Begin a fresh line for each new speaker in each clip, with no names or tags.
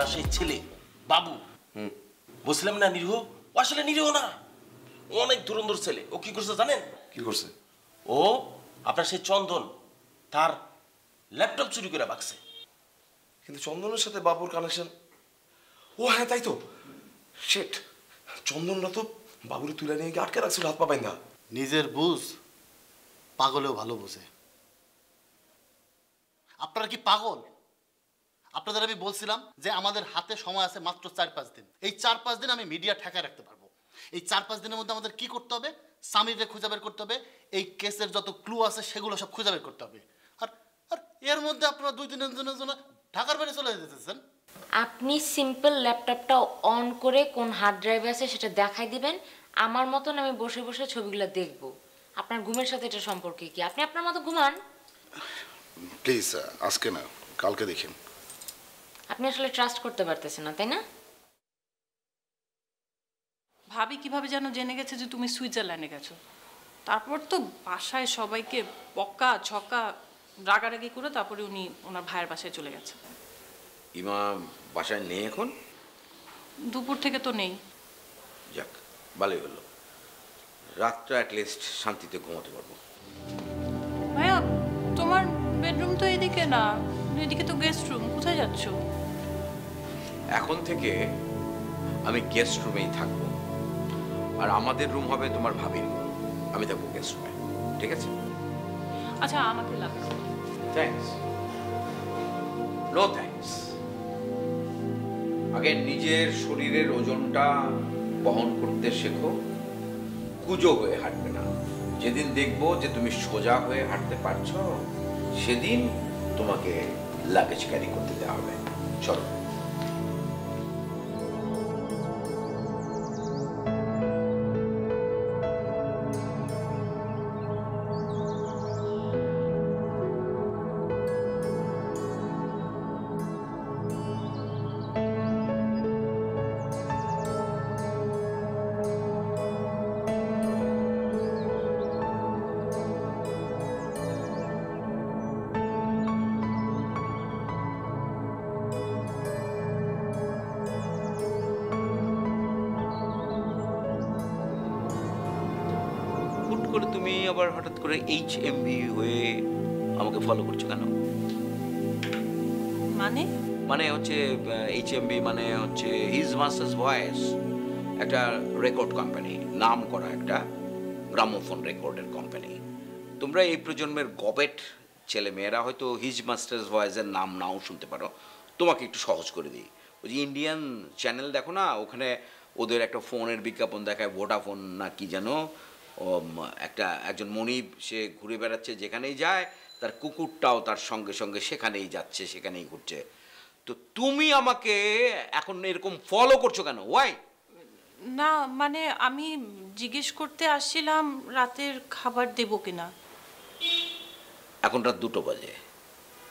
আপনার সেই ছেলে বাবু, বলছিলাম না নিরীহ, ও আসলে নিরীহ না, ও অনেক ধুরন্ধর ছেলে। ও কি করছে জানেন?
কি করছে?
ও আপনার সেই চন্দন তার ল্যাপটপ চুরি করে বাকছে।
কিন্তু চন্দনের সাথে বাবুর কানেকশন। ও হ্যাঁ, তাই তো। শেট, চন্দনরা তো বাবুর তুলে নিয়ে গিয়ে আটকে রাখছিল হাত পা বাইন্ধা।
নিজের বুঝ পাগলেও ভালো বুঝে। আপনারা কি পাগল? আপনাদের আমি বলছিলাম যে আমাদের হাতে সময় আছে মাত্র 4-5 দিন। এই 4-5 দিন আমি মিডিয়া ঠেকায় রাখতে পারবো। এই 4-5 দিনের মধ্যে আমাদের কি করতে হবে? সামিরকে খুঁজে বের করতে হবে, এই কেসের যত ক্লু আছে সেগুলো সব খুঁজে বের করতে হবে। আর আর এর মধ্যে আপনারা 2 দিনের জন্য ঢাকার বাইরে চলে যেতেছেন।
আপনি সিম্পল ল্যাপটপটা অন করে কোন হার্ড ড্রাইভে আছে সেটা দেখাই দিবেন। আমার মতন আমি বসে বসে ছবিগুলো দেখব। আপনার ঘুমের সাথে এটা সম্পর্কে কি? আপনি আপনার মতো ঘুমান।
প্লিজ আজকে না, কালকে দেখেন।
আপনি আসলে ট্রাস্ট করতে পারতেছেন না, তাই না?
ভাবি কিভাবে যেন জেনে গেছে যে তুমি সুইজারল্যান্ডে গেছো। তারপর তো বাসায় সবাইকে বকা ঝকা রাগারাগি করে তারপরে উনি ওনার ভাইয়ের বাসায় চলে গেছে।
ইমা বাসায় নেই এখন?
দুপুর থেকে তো নেই।
যাক, ভালোই হলো, রাতটা অ্যাটলিস্ট শান্তিতে ঘুমাতে পারবো।
ভাইয়া, তোমার বেডরুম তো এদিকে না, এদিকে তো গেস্ট রুম। কোথায় যাচ্ছ?
এখন থেকে আমি গেস্ট রুমেই থাকবো, আর আমাদের রুম হবে তোমার ভাবির রুম, আমি থাকবো গেস্ট রুমে, ঠিক আছে?
আচ্ছা, আমাকে লাগবে।
Thanks, no thanks. আগে নিজের শরীরের ওজনটা বহন করতে শেখো, কুজো হয়ে হাঁটবে না। যেদিন দেখবো যে তুমি সোজা হয়ে হাঁটতে পারছো, সেদিন তোমাকে লাগেজ ক্যারি করতে দেওয়া হবে। চলো। করে তুমি আবার হঠাৎ করে HMV হয়ে আমাকে ফলো করছো কেন? মানে হচ্ছে HMV মানে হচ্ছে হিজ মাস্টার্স ভয়েস, একটা রেকর্ড কোম্পানি, নাম করা একটা গ্রামোফোন রেকর্ডের কোম্পানি। তোমরা এই প্রজন্মের গবেট ছেলে মেয়েরা হয়তো হিজ মাস্টার্স ভয়েসের নাম নাও শুনতে পারো। তোমাকে একটু সহজ করে দিই, ওই যে ইন্ডিয়ান চ্যানেল দেখো না, ওখানে ওদের একটা ফোনের বিজ্ঞাপন দেখায়, ভোডাফোন না কি যেন, একজন মনিব, সে ঘুরে বেড়াচ্ছে, যেখানেই যায় তার কুকুরটাও তার সঙ্গে সঙ্গে সেখানেই যাচ্ছে, সেখানেই ঘুরছে। তো তুমি আমাকে এখন এরকম ফলো করছো কেন? ওয়াই?
না মানে আমি জিজ্ঞেস করতে আসছিলাম রাতের খাবার দেবো কিনা।
এখন রাত 2টো বাজে,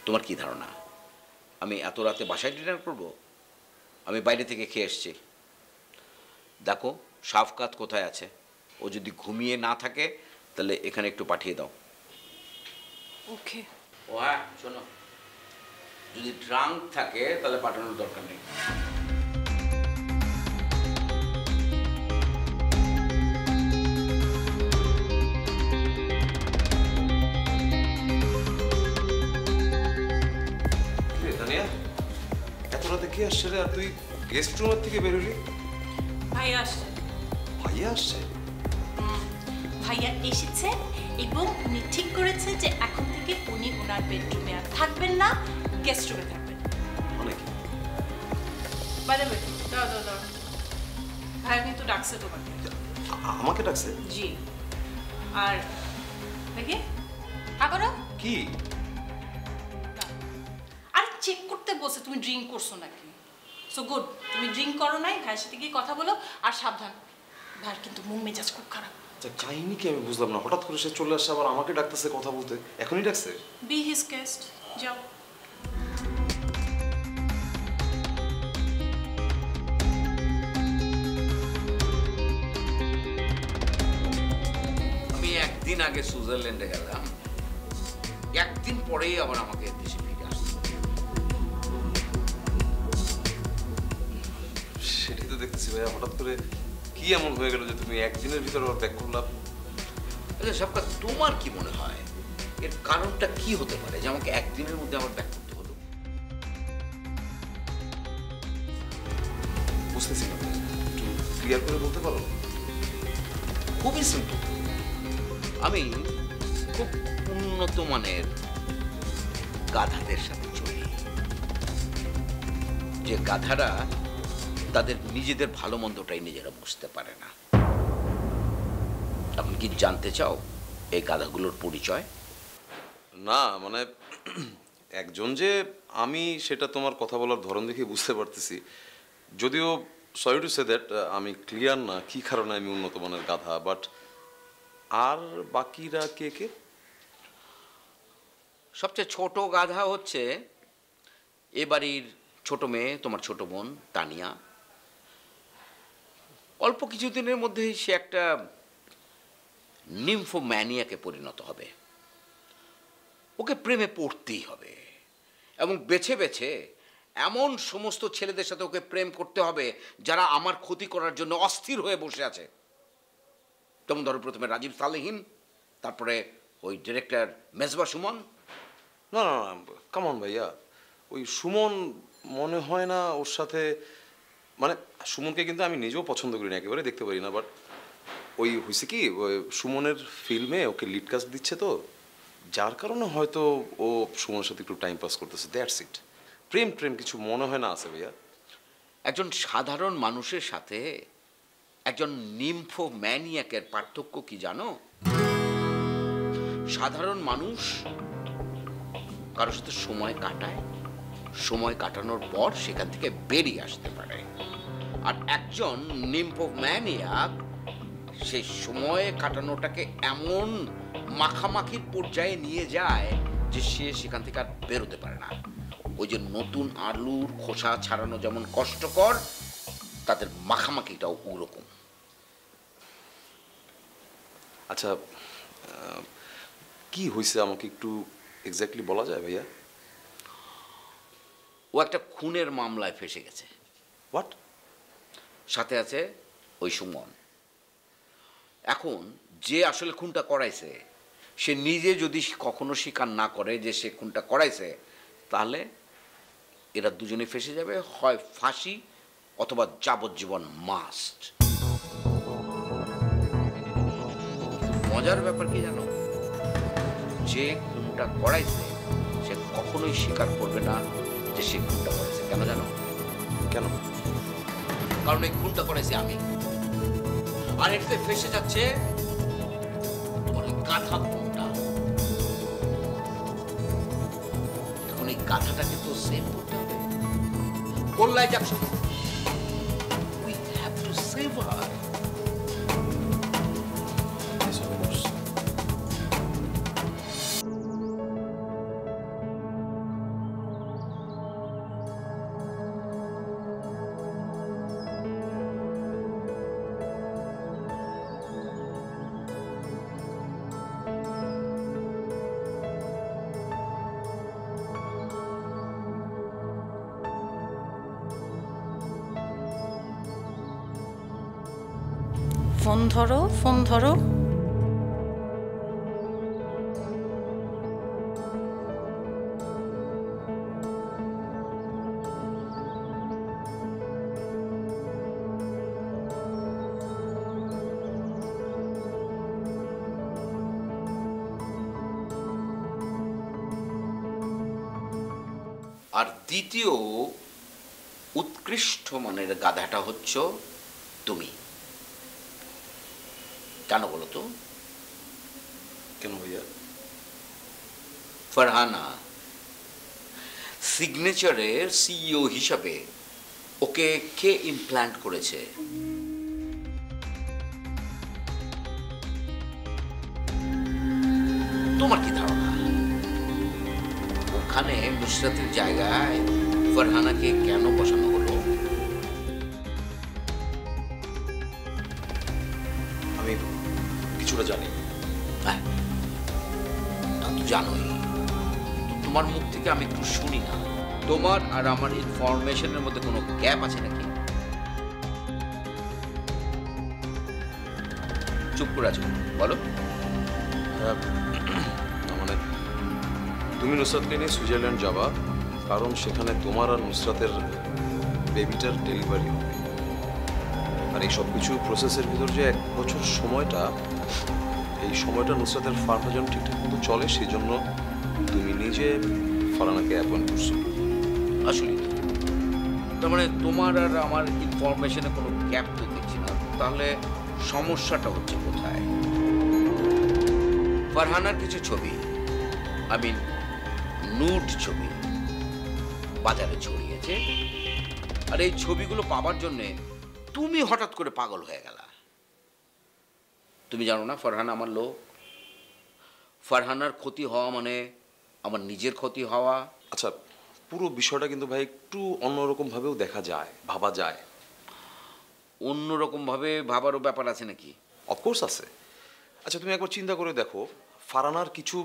তোমার কি ধারণা আমি এত রাতে বাসায় ডিনার করব? আমি বাইরে থেকে খেয়ে এসছি। দেখো সাফকাত কোথায় আছে, ও যদি ঘুমিয়ে না থাকে তাহলে এখানে একটু পাঠিয়ে দাও।
ওকে।
ও হ্যাঁ শোনো, যদি ড্রাঙ্ক থাকে তাহলে পাঠানোর দরকার নেই।
এত রাতে কে আসছে রে? আর তুই গেস্ট রুমের থেকে বেরোলি?
ভাইয়া আসছে।
ভাইয়া আসছে?
ভাইয়া এসেছে এবং উনি ঠিক করেছে যে এখন থেকে উনি ওনার বেডরুমে আর থাকবেন না, গেস্ট রুমে থাকবেন।
মানে কি?
বাই দ্য ওয়ে, দাও ভাইয়া কিন্তু ডাকছে তোমাকে।
আমাকে ডাকছে?
জি। আর দেখি আগরা
কি?
আর চেক করতে বলছে তুমি ড্রিঙ্ক করছো নাকি। সো গুড, তুমি ড্রিঙ্ক করো নাই, ভাইয়ের সাথে গিয়ে কথা বলো। আর সাবধান, ভাইয়ের কিন্তু মুখ মেজাজ খুব খারাপ।
কাহিনী কি আমি বুঝলাম না, হঠাৎ করে সে চলে আসছে, আবার আমাকে ডাকতেছে কথা বলতে। এখনই ডাকছে?
বি হিজ গেস্ট, যাও।
আমি একদিন আগে সুইজারল্যান্ডে গেলাম, একদিন পরেই আবার আমাকে দেশে ফিরে আসতে।
ভাইয়া, হঠাৎ করে কি এমন হয়ে গেল যে তুমি একদিনের ভিতরে ওর ব্যাক করলাম?
আচ্ছা সবকা, তোমার কি মনে হয় এর কারণটা কি হতে পারে যে আমাকে একদিনের মধ্যে আমার ব্যাক করতে হলো?
বুঝতেছি না, একটু ক্লিয়ার করে বলতে পারো?
খুবই সিম্পল। আমি খুব উন্নত মানের গাধাদের সাথে চলি, যে গাধারা তাদের নিজেদের ভালো মন্দটাই নিজেরা বুঝতে পারে না। আপনি কি জানতে চাও এই গাধাগুলোর পরিচয়?
না মানে একজন যে আমি, সেটা তোমার কথা বলার ধরন দেখে বুঝতে পারতেছি। যদিও সরি টু সে দ্যাট আমি ক্লিয়ার না কি কারণে আমি উন্নত মানের গাধা, বাট আর বাকিরা কে কে?
সবচেয়ে ছোট গাধা হচ্ছে এ বাড়ির ছোট মেয়ে, তোমার ছোট বোন তানিয়া। অল্প কিছুদিনের মধ্যেই সে একটা নিম্ফোম্যানিয়াকে পরিণত হবে। ওকে প্রেমে পড়তেই হবে এবং বেছে বেছে এমন সমস্ত ছেলেদের সাথে ওকে প্রেম করতে হবে যারা আমার ক্ষতি করার জন্য অস্থির হয়ে বসে আছে। যেমন ধরো প্রথমে রাজীব সালেহীন, তারপরে ওই ডিরেক্টর মেজবা সুমন।
না না না, কামন ভাইয়া, ওই সুমন মনে হয় না ওর সাথে, মানে সুমনকে কিন্তু আমি নিজেও পছন্দ করি না, একেবারে দেখতে পারি না, বাট ওই হয়েছে কি, ওই সুমনের ফিল্মে ওকে লিড কাস্ট দিচ্ছে তো, যার কারণে হয়তো ও সুমনের সাথে একটু টাইম পাস করতেছে, দ্যাটস ইট। প্রেম প্রেম কিছু মনে হয় না আছে ভাইয়া।
একজন সাধারণ মানুষের সাথে একজন নিম্ফোম্যানিয়াকের পার্থক্য কি জানো? সাধারণ মানুষ কারোর সাথে সময় কাটায়, সময় কাটানোর পর সেখান থেকে বেরিয়ে আসতে পারে। আর একজন নিম্ফোম্যানিয়াক সেই সময় কাটানোটাকে এমন মাখামাখির পর্যায়ে নিয়ে যায় যে সে সেখান থেকে আর বেরোতে পারে না। ওই যে নতুন আলুর খোসা ছাড়ানো যেমন কষ্টকর, তাদের মাখামাখিটাও ওরকম।
আচ্ছা কি হয়েছে আমাকে একটু এক্স্যাক্টলি বলা যায় ভাইয়া?
ও একটা খুনের মামলায় ফেসে গেছে।
হোয়াট?
সাথে আছে ওই সুমন। এখন যে আসলে খুনটা করাইছে সে নিজে যদি কখনো স্বীকার না করে যে সে খুনটা করাইছে, তাহলে এরা দুজনে ফেসে যাবে, হয় ফাঁসি অথবা যাবজ্জীবন মাস্ট। মজার ব্যাপার কি জানো? যে খুনটা করাইছে সে কখনোই স্বীকার করবে না যে সে খুনটা করেছে। কেন জানো?
কেন?
কারণ এই খুনটা করেছি আমি, আর এটাতে ফেসে যাচ্ছে ওই গাধা খুনটা। এখন এই গাধাটাকে তো সেভ করতে হবে। গোল্লায় যাক, we have to save her.
Phone ধরো, ফোন ধরো।
আর দ্বিতীয় উৎকৃষ্ট মানের গাধাটা হচ্ছ তুমি। কেন বলো তো?
কেন ভাইয়া?
ফারহানা সিগনেচারের সিইও হিসাবে ওকে কে ইমপ্ল্যান্ট করেছে? তোমার কি ধারণা ওখানে নুসরাতের জায়গায় ফারহানাকে কেন বসানো হলো?
আমি কিছুটা জানি।
হ্যাঁ, তা তো জানোই। তোমার মুখ থেকে আমি একটু শুনি না, তোমার আর আমার ইনফরমেশনের মধ্যে কোনো গ্যাপ আছে নাকি? চুপ করে আছো বলো।
না মানে তুমি নুসরাতকে নিয়ে সুইজারল্যান্ড যাবা, কারণ সেখানে তোমার আর নুসরাতের বেবিটার ডেলিভারি হবে। আর এই সব কিছু প্রসেসের ভিতর যে 1 বছর সময়টা, এই সময়টা নুসরাতের ফার্মটা যেন ঠিকঠাক মতো চলে, সেই জন্য তুমি নিজে ফারহানাকে অ্যাপয়েন্ট করছো।
আসলে তার মানে তোমার আর আমার ইনফরমেশনে কোনো গ্যাপ তো দেখছি না। তাহলে সমস্যাটা হচ্ছে কোথায়? ফারহানার কিছু ছবি, নুড ছবি বাজারে ছড়িয়েছে, আর এই ছবিগুলো পাবার জন্যে তুমি হঠাৎ করে পাগল হয়ে গেলা। তুমি জানো না ফারহানা আমার লোক? ফারহানার ক্ষতি হওয়া মানে আমার নিজের ক্ষতি হওয়া।
আচ্ছা, পুরো বিষয়টা কিন্তু ভাই একটু অন্যরকম ভাবেও দেখা যায়, ভাবা যায়।
অন্যরকম ভাবে ভাবারও ব্যাপার আছে নাকি?
অফকোর্স আছে। আচ্ছা, তুমি একবার চিন্তা করে দেখো, ফারহানার কিছু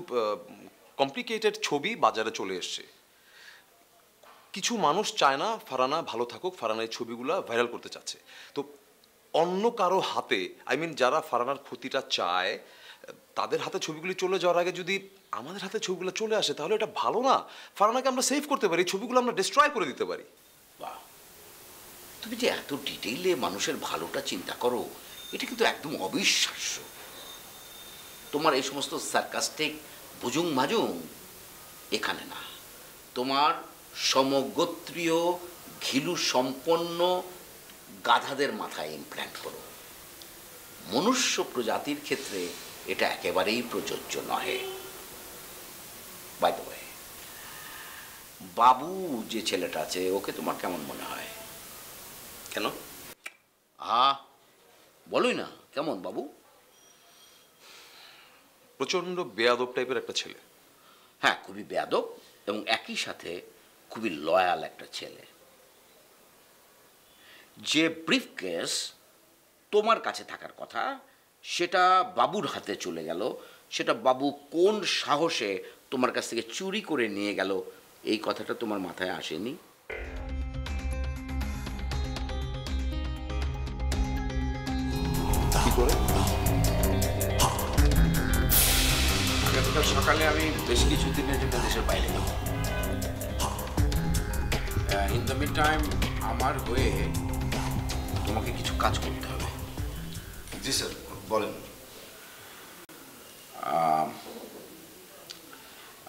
কমপ্লিকেটেড ছবি বাজারে চলে এসছে। কিছু মানুষ চায় না ফারহানা ভালো থাকুক, ফারহানার এই ছবিগুলো ভাইরাল করতে চাচ্ছে। তো অন্য কারো হাতে, যারা ফারহানার ক্ষতিটা চায়, তাদের হাতে ছবিগুলি চলে যাওয়ার আগে যদি আমাদের হাতে ছবিগুলো চলে আসে, তাহলে এটা ভালো না? ফারহানাকে আমরা সেভ করতে পারি, ছবিগুলো আমরা ডিস্ট্রয় করে দিতে পারি।
বাহ, তুমি যে এত ডিটেইলে মানুষের ভালোটা চিন্তা করো, এটা কিন্তু একদম অবিশ্বাস্য। তোমার এই সমস্ত সার্কাস্টিক বুজুং মাজুং এখানে না। তোমার সমগোত্রীয় ঘিলু সম্পন্ন গাধাদের মাথায় ইমপ্ল্যান্ট করো। মনুষ্য প্রজাতির ক্ষেত্রে এটা একেবারেই প্রযোজ্য নহে। বাই দ্য ওয়ে, বাবু যে ছেলেটা আছে, ওকে তোমার কেমন মনে হয়?
কেন?
বলোই না, কেমন বাবু?
প্রচন্ড বেয়াদব টাইপের একটা ছেলে।
হ্যাঁ, খুবই বেয়াদব এবং একই সাথে খুবই লয়াল একটা ছেলে। যে ব্রিফকেস তোমার কাছে থাকার কথা, সেটা বাবুর হাতে চলে গেল। সেটা বাবু কোন সাহসে তোমার কাছ থেকে চুরি করে নিয়ে গেল, এই কথাটা তোমার মাথায় আসেনি?
কি করে?
সকালে আমি বেশ কিছু দিনের জন্য দেশের বাইরে যাব। ইন দ্য মিড টাইম আমার হয়ে তোমাকে কিছু কাজ করতে হবে।
জি স্যার, বলেন।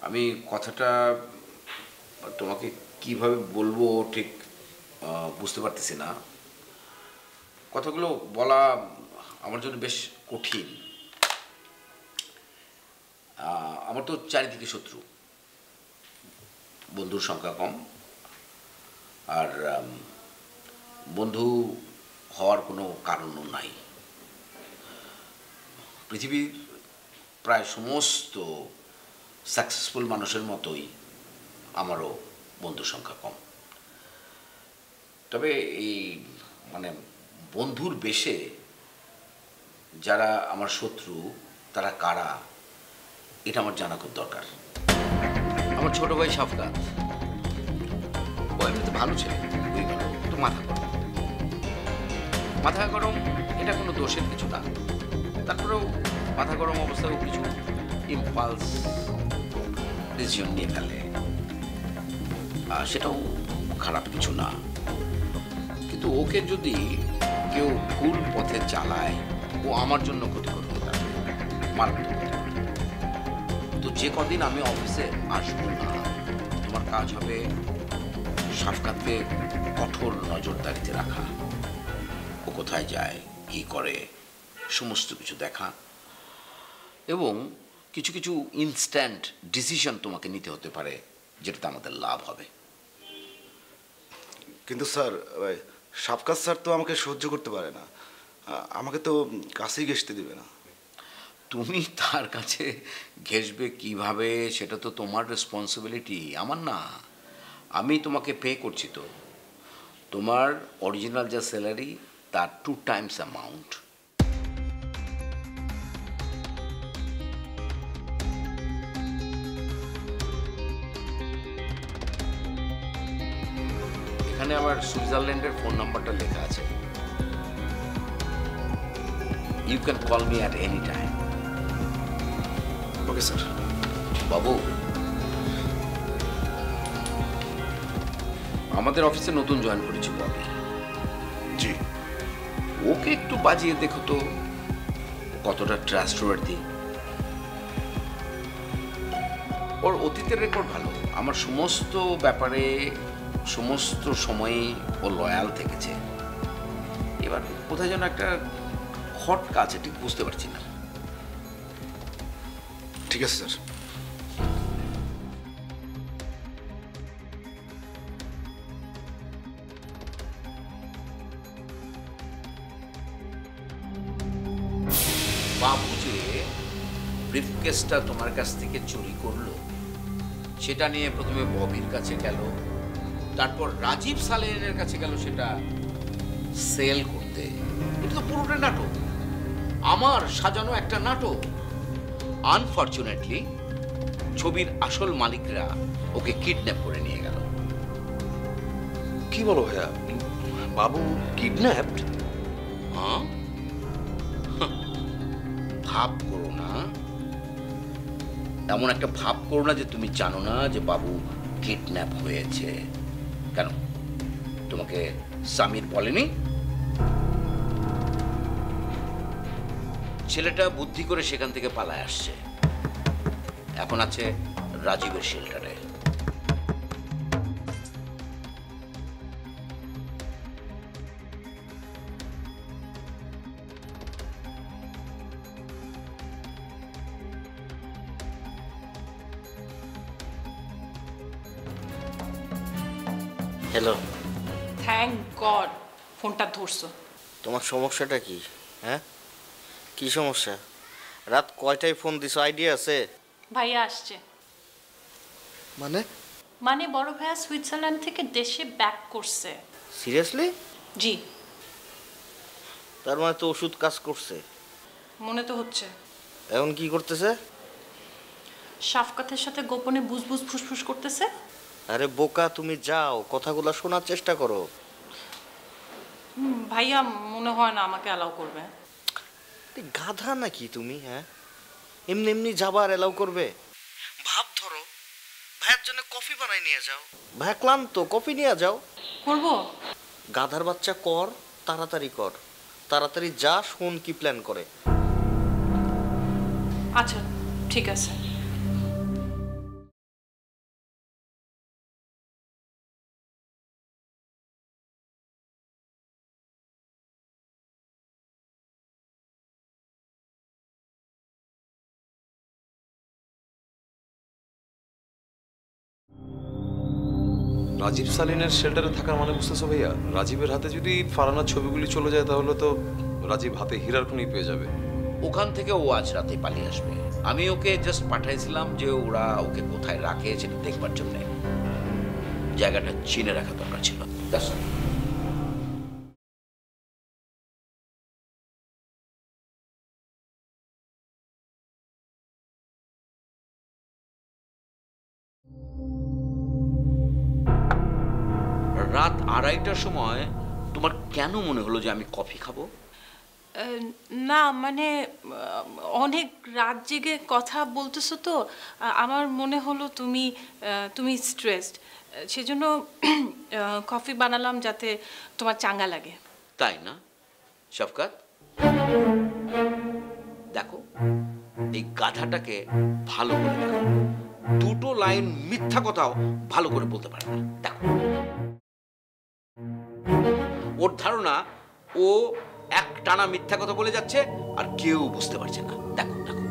আমি কথাটা তোমাকে কিভাবে বলবো ঠিক বুঝতে পারতেছি না। কথাগুলো বলা আমার জন্য বেশ কঠিন। আমার তো চারিদিকে শত্রু, বন্ধুর সংখ্যা কম, আর বন্ধু হওয়ার কোনো কারণও নাই। পৃথিবীর প্রায় সমস্ত সাকসেসফুল মানুষের মতোই আমারও বন্ধুর সংখ্যা কম। তবে এই বন্ধুর বেশে যারা আমার শত্রু, তারা কারা, এটা আমার জানা খুব দরকার। আমার ছোট ভাই সাফকাত, ও এমনিতে ভালো ছেলে, খুবই ভালো, একটু মাথা গরম। এটা কোনো দোষের কিছু না। তারপরেও মাথা গরম অবস্থায়ও কিছু ইম্পালস ডিসিশন নিয়ে ফেলে, সেটাও খারাপ কিছু না। কিন্তু ওকে যদি কেউ ভুল পথে চালায়, ও আমার জন্য ক্ষতিকর হতে পারে, মারাত্মক ক্ষতি। তো যে কদিন আমি অফিসে আসবো না, তোমার কাজ হবে সাফকাতকে কঠোর নজরদারিতে রাখা। ও কোথায় যায়, কি করে, সমস্ত কিছু দেখা, এবং কিছু কিছু ইনস্ট্যান্ট ডিসিশন তোমাকে নিতে হতে পারে, যেটাতে আমাদের লাভ হবে।
কিন্তু স্যার, সাফকাত স্যার তো আমাকে সহ্য করতে পারে না, আমাকে তো কাছেই ঘেঁষতে দিবে না।
তুমি তার কাছে ঘেঁষবে কিভাবে, সেটা তো তোমার রেসপন্সিবিলিটি, আমার না। আমি তোমাকে পে করছি, তো তোমার অরিজিনাল যা স্যালারি তার 2 times অ্যামাউন্ট। এখানে আবার সুইজারল্যান্ডের ফোন নাম্বারটা লেখা আছে। You can call me at any time.
Okay sir.
বাবু, আমাদের অফিসে নতুন জয়েন করেছি ববি।
জি।
ওকে একটু বাজিয়ে দেখো তো কতটা ট্রাস্টওয়ার্দি। ওর অতীতের রেকর্ড ভালো, আমার সমস্ত ব্যাপারে সমস্ত সময়ে ও লয়াল থেকেছে। এবার কোথায় যেন একটা খটকা আছে, ঠিক বুঝতে পারছি না।
ঠিক আছে স্যার।
বাবু যে ব্রিফকেসটা তোমার কাছ থেকে চুরি করলো সেটা নিয়ে প্রথমে ববির কাছে গেল, তারপর রাজীব সালেনের কাছে গেল সেটা সেল করতে। এটা তো পুরোটা নাটক, আমার সাজানো একটা নাটক। আনফরচুনেটলি ছবির আসল মালিকরা ওকে কিডন্যাপ করে নিয়ে গেল।
কি বলো ভাইয়া, বাবু কিডন্যাপড?
হ্যাঁ, ভাব করো না, এমন একটা ভাব করো না যে তুমি জানো না যে বাবু কিডন্যাপ হয়েছে। কেন, তোমাকে সামির বলেনি? ছেলেটা বুদ্ধি করে সেখান থেকে পালায় আসছে, এখন আছে রাজীবের শেল্টারে।
হ্যালো,
থ্যাংক গড ফোনটা ধরছো।
তোমার সমস্যাটা কি? হ্যাঁ, কি সমস্যা? রাত কয়টায় ফোন দিছো আইডিয়া আছে?
ভাইয়া আসছে।
মানে
বড় ভাইয়া সুইজারল্যান্ড থেকে দেশে ব্যাক করছে।
সিরিয়াসলি?
জি।
তার মানে তো ওষুধ কাজ করছে।
মনে তো হচ্ছে।
এখন কি করতেছে?
শাফকাতের সাথে গোপনে বুজবুজ ফুসফুস করতেছে।
আরে বোকা, তুমি যাও, কথাগুলো শোনার চেষ্টা করো।
ভাইয়া মনে হয় না আমাকে অ্যালাউ করবে।
গাধা নাকি তুমি? হ্যাঁ, এমনি এমনি যাবার অ্যালাউ করবে? ভাব ধরো, ভাইয়ের জন্য কফি বানাই নিয়ে যাও। ভাই ক্লান্ত, কফি নিয়ে যাও।
করবো?
গাধার বাচ্চা কর, তাড়াতাড়ি কর, তাড়াতাড়ি যা, শোন কি প্ল্যান করে।
আচ্ছা ঠিক আছে।
রাজীব সালিনের শেল্টারে থাকার মানে বুঝতেছো ভাইয়া? রাজীবের হাতে যদি ফারানার ছবিগুলি চলে যায় তাহলে তো রাজীব হাতে হীরার খনি পেয়ে যাবে।
ওখান থেকে ও আজ রাতে পালিয়ে আসবে। আমি ওকে জাস্ট পাঠাইছিলাম যে ওরা ওকে কোথায় রাখে সেটা দেখবার জন্য। জায়গাটা চিনে রাখা দরকার ছিল। রাত 2:30টার সময় তোমার কেন মনে হলো যে আমি কফি খাবো?
না মানে অনেক রাত জেগে কথা বলতেছো তো, আমার মনে হলো তুমি স্ট্রেসড, সেজন্য কফি বানালাম যাতে তোমার চাঙ্গা লাগে।
তাই না শাফকাত? দেখো এই গাধাটাকে ভালো করে দেখো, দুটো লাইন মিথ্যা কথাও ভালো করে বলতে পারে না। দেখো ওর ধারণা ও এক টানা মিথ্যা কথা বলে যাচ্ছে আর কেউ বুঝতে পারছে না। দেখো দেখো